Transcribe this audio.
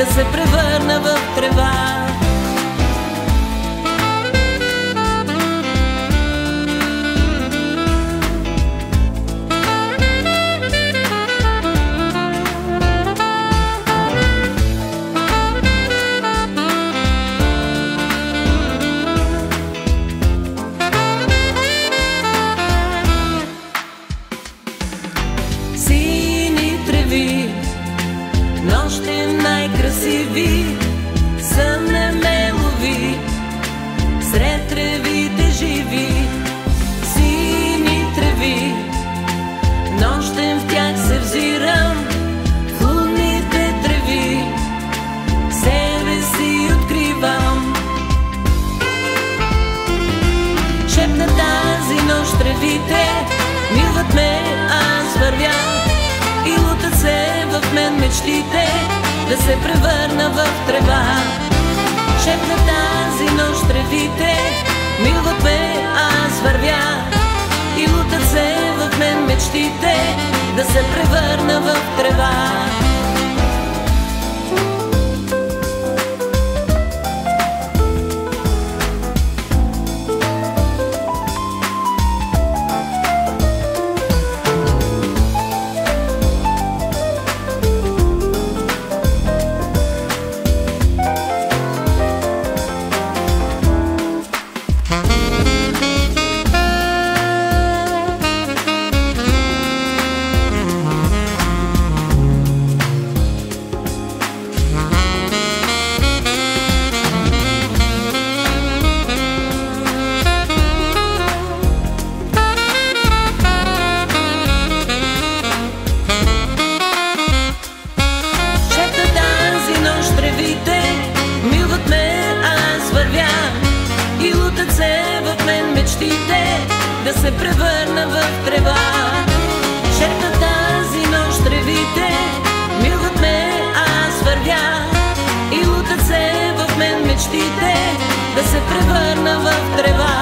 да се превърна в трева. Нощем най-красиви са не ме лови, сред тревите живи, сини треви. Нощем в тях се взирам, в лунните треви, себе си откривам. Шепна тази нощ тревите, милват ме, аз вървя, и лутат се в мен мечтите да се превърна в трева. Шепна тази нощ тревите, милват ме, аз вървя, и лутат се в мен мечтите да се превърна в трева. Милват ме, аз вървя, и лутат се в мен мечтите да се превърна в трева. Шепна тази нощ тревите, милват ме, аз вървя, и лутат се в мен мечтите да се превърна в трева.